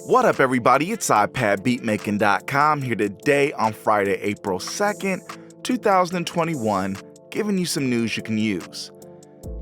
What up, everybody? It's ipadbeatmaking.com here today on Friday, April 2nd, 2021, giving you some news you can use.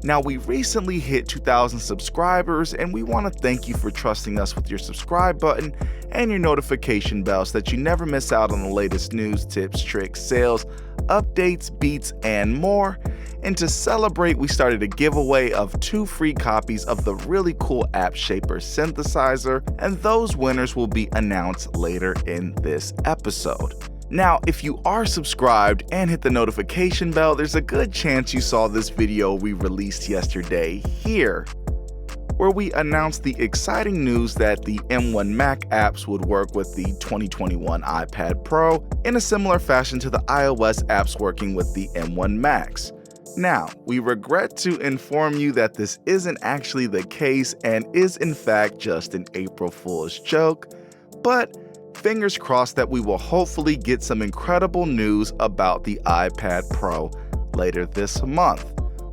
Now, we recently hit 2,000 subscribers, and we want to thank you for trusting us with your subscribe button and your notification bell so that you never miss out on the latest news, tips, tricks, sales, updates, beats, and more. And to celebrate, we started a giveaway of 2 free copies of the really cool app shaper Synthesizer, and those winners will be announced later in this episode. Now, if you are subscribed and hit the notification bell, there's a good chance you saw this video we released yesterday here, where we announced the exciting news that the M1 Mac apps would work with the 2021 iPad Pro in a similar fashion to the iOS apps working with the M1 Macs. Now, we regret to inform you that this isn't actually the case and is in fact just an April Fool's joke, but fingers crossed that we will hopefully get some incredible news about the iPad Pro later this month.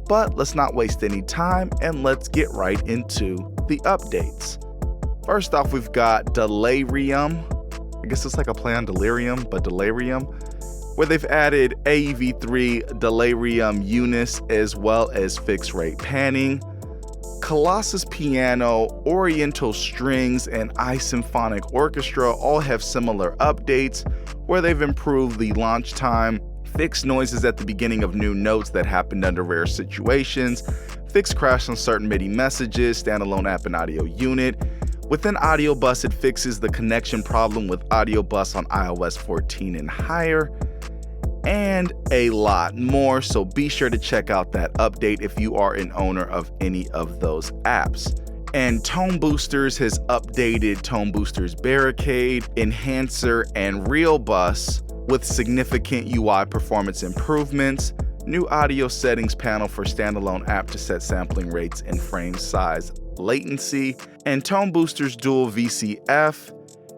But let's not waste any time and let's get right into the updates. First off, we've got Delirium. I guess it's like a play on Delirium, but Delirium, where they've added AEV3 Delirium Unis as well as fixed rate panning. Colossus Piano, Oriental Strings, and iSymphonic Orchestra all have similar updates where they've improved the launch time, fixed noises at the beginning of new notes that happened under rare situations, fixed crash on certain MIDI messages, standalone app and audio unit. Within Audio Bus, it fixes the connection problem with Audio Bus on iOS 14 and higher, and a lot more, so be sure to check out that update if you are an owner of any of those apps. And Tone Boosters has updated Tone Boosters Barricade, Enhancer, and Real Bus with significant UI performance improvements, new audio settings panel for standalone app to set sampling rates and frame size latency, and Tone Boosters Dual VCF,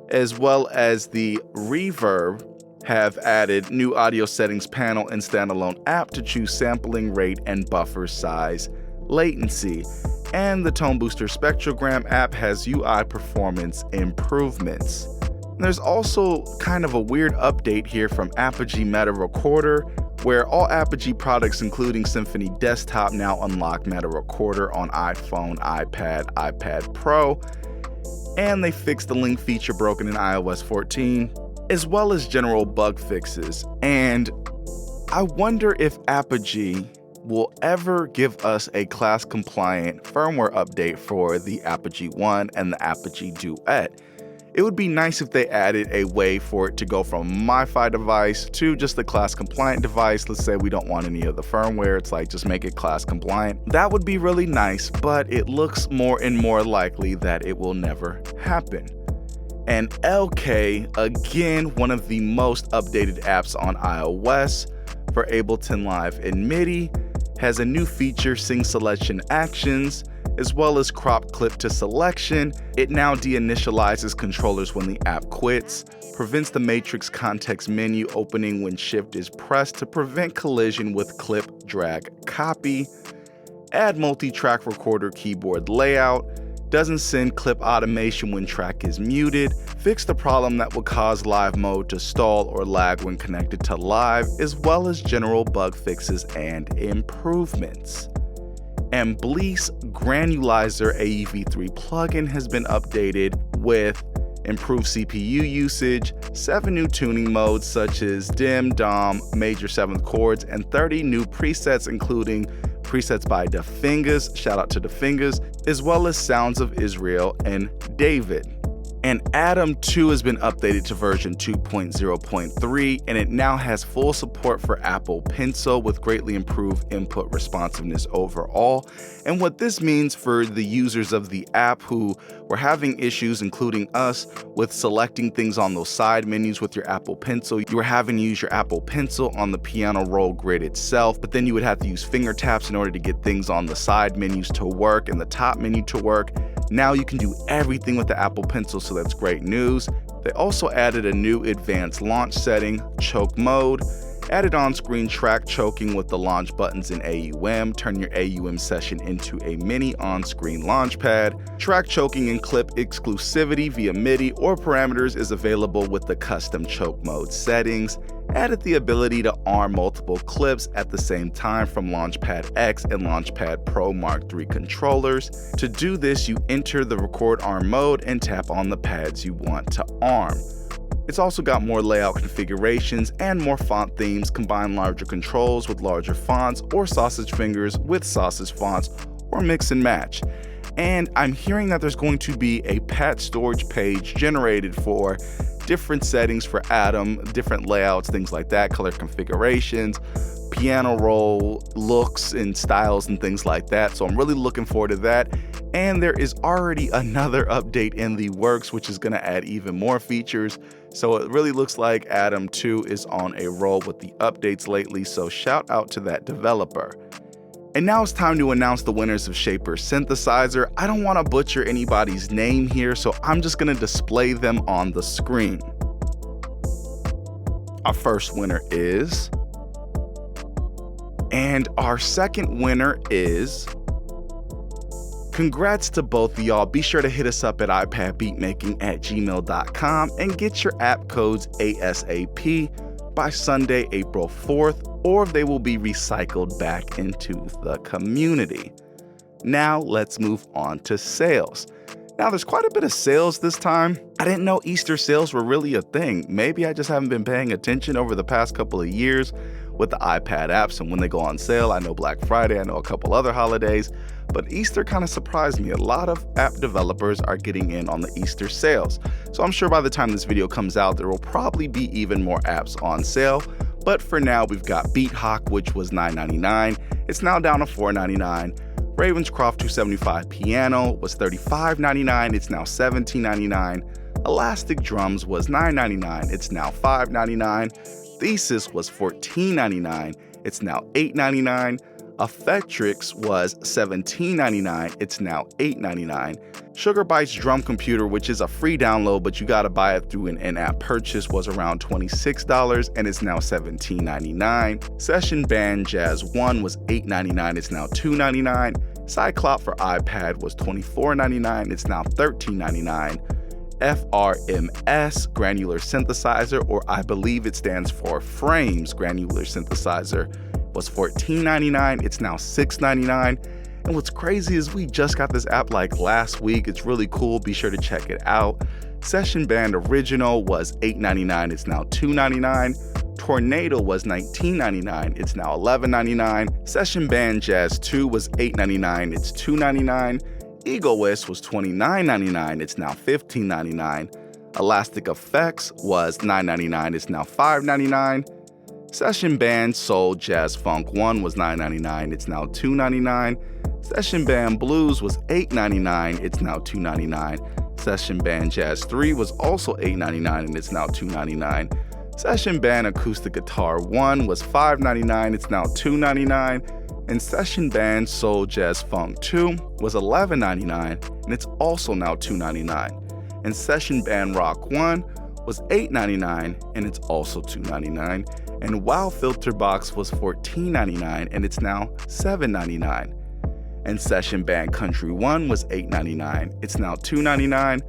as well as the Reverb, have added new audio settings panel and standalone app to choose sampling rate and buffer size latency. And the Tone Booster Spectrogram app has UI performance improvements. And there's also kind of a weird update here from Apogee Meta Recorder, where all Apogee products including Symphony Desktop now unlock Meta Recorder on iPhone, iPad, iPad Pro, and they fixed the link feature broken in iOS 14, as well as general bug fixes. And I wonder if Apogee will ever give us a class-compliant firmware update for the Apogee One and the Apogee Duet. It would be nice if they added a way for it to go from a MiFi device to just a class-compliant device. Let's say we don't want any of the firmware, it's like just make it class-compliant. That would be really nice, but it looks more and more likely that it will never happen. And LK, again, one of the most updated apps on iOS for Ableton Live and MIDI, has a new feature, Sing Selection Actions, as well as crop clip to selection. It now deinitializes controllers when the app quits, prevents the matrix context menu opening when shift is pressed to prevent collision with clip, drag, copy, add multi-track recorder keyboard layout, doesn't send clip automation when track is muted, fix the problem that will cause live mode to stall or lag when connected to live, as well as general bug fixes and improvements. And Bleece Granulizer AEV3 plugin has been updated with improved CPU usage, 7 new tuning modes such as dim, dom, major 7th chords, and 30 new presets including presets by Da Fingers, shout out to Da Fingers, as well as Sounds of Israel and David. And Atom 2 has been updated to version 2.0.3, and it now has full support for Apple Pencil with greatly improved input responsiveness overall. And what this means for the users of the app who were having issues, including us, with selecting things on those side menus with your Apple Pencil, you were having to use your Apple Pencil on the piano roll grid itself, but then you would have to use finger taps in order to get things on the side menus to work and the top menu to work. Now you can do everything with the Apple Pencil, so that's great news. They also added a new advanced launch setting, choke mode, Added on-screen track choking with the launch buttons in AUM, turn your AUM session into a mini on-screen launchpad. Track choking and clip exclusivity via MIDI or parameters is available with the custom choke mode settings. Added the ability to arm multiple clips at the same time from Launchpad X and Launchpad Pro Mark III controllers. To do this, you enter the record arm mode and tap on the pads you want to arm. It's also got more layout configurations and more font themes, combine larger controls with larger fonts or sausage fingers with sausage fonts, or mix and match. And I'm hearing that there's going to be a patch storage page generated for different settings for Atom, different layouts, things like that, color configurations, piano roll looks and styles and things like that. So I'm really looking forward to that. And there is already another update in the works, which is going to add even more features. So it really looks like Atom 2 is on a roll with the updates lately. So shout out to that developer. And now it's time to announce the winners of Shaper Synthesizer. I don't want to butcher anybody's name here, so I'm just going to display them on the screen. Our first winner is, and our second winner is. Congrats to both of y'all. Be sure to hit us up at ipadbeatmaking@gmail.com and get your app codes ASAP by Sunday, April 4th, or they will be recycled back into the community. Now let's move on to sales. Now there's quite a bit of sales this time. I didn't know Easter sales were really a thing. Maybe I just haven't been paying attention over the past couple of years with the iPad apps and when they go on sale. I know Black Friday, I know a couple other holidays, but Easter kind of surprised me. A lot of app developers are getting in on the Easter sales. So I'm sure by the time this video comes out, there will probably be even more apps on sale. But for now, we've got BeatHawk, which was $9.99. It's now down to $4.99. Ravenscroft 275 Piano was $35.99. It's now $17.99. Elastic Drums was $9.99. It's now $5.99. Thesis was $14.99. It's now $8.99. Effectrix was $17.99. It's now $8.99. Sugar Bytes Drum Computer, which is a free download, but you gotta buy it through an in-app purchase, was around $26 and it's now $17.99. Session Band Jazz 1 was $8.99. It's now $2.99. Cyclop for iPad was $24.99. It's now $13.99. FRMS Granular Synthesizer, or I believe it stands for Frames Granular Synthesizer, was $14.99. It's now $6.99. And what's crazy is we just got this app like last week. It's really cool. Be sure to check it out. Session Band Original was $8.99. It's now $2.99. Tornado was $19.99. It's now $11.99. Session Band Jazz 2 was $8.99. It's $2.99. Egoist was $29.99. It's now $15.99. Elastic Effects was $9.99. It's now $5.99. Session Band Soul Jazz Funk 1 was $9.99. It's now $2.99. Session Band Blues was $8.99. It's now $2.99. Session Band Jazz 3 was also $8.99 and it's now $2.99. Session Band Acoustic Guitar 1 was $5.99. It's now $2.99. And Session Band Soul Jazz Funk 2 was $11.99 and it's also now $2.99. And Session Band Rock 1 was $8.99 and it's also $2.99. And Wow Filter Box was $14.99 and it's now $7.99. And Session Band Country 1 was $8.99. It's now $2.99.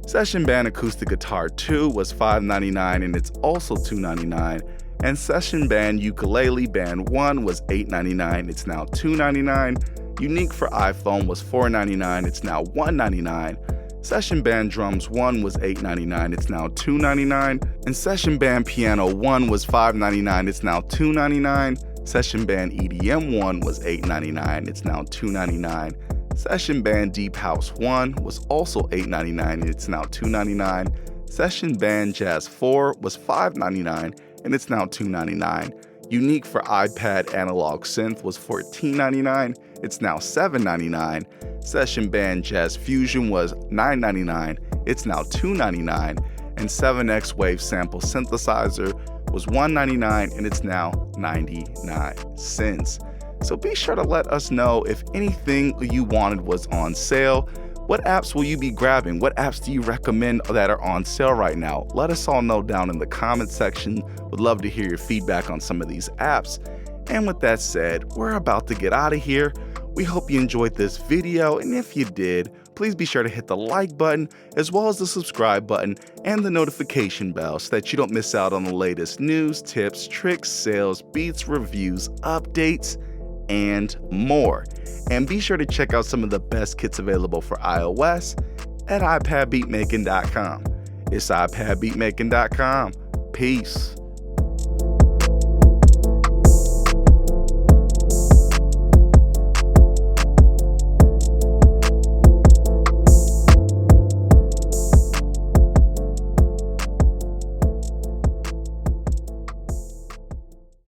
Session Band Acoustic Guitar 2 was $5.99 and it's also $2.99. And Session Band Ukulele Band 1 was $8.99. It's now $2.99. Unique for iPhone was $4.99. It's now $1.99. Session Band Drums 1 was $8.99. It's now $2.99. And Session Band Piano 1 was $5.99. It's now $2.99. Session Band EDM 1 was $8.99. It's now $2.99. Session Band Deep House 1 was also $8.99. It's now $2.99. Session Band Jazz 4 was $5.99 and it's now $2.99. Unique for iPad Analog Synth was $14.99. It's now $7.99. Session Band Jazz Fusion was $9.99. It's now $2.99. And 7X Wave Sample Synthesizer was $1.99 and it's now 99 cents. So be sure to let us know if anything you wanted was on sale. What apps will you be grabbing? What apps do you recommend that are on sale right now? Let us all know down in the comment section. Would love to hear your feedback on some of these apps. And with that said, we're about to get out of here. We hope you enjoyed this video, and if you did, please be sure to hit the like button as well as the subscribe button and the notification bell so that you don't miss out on the latest news, tips, tricks, sales, beats, reviews, updates, and more. And be sure to check out some of the best kits available for iOS at ipadbeatmaking.com. It's ipadbeatmaking.com. Peace.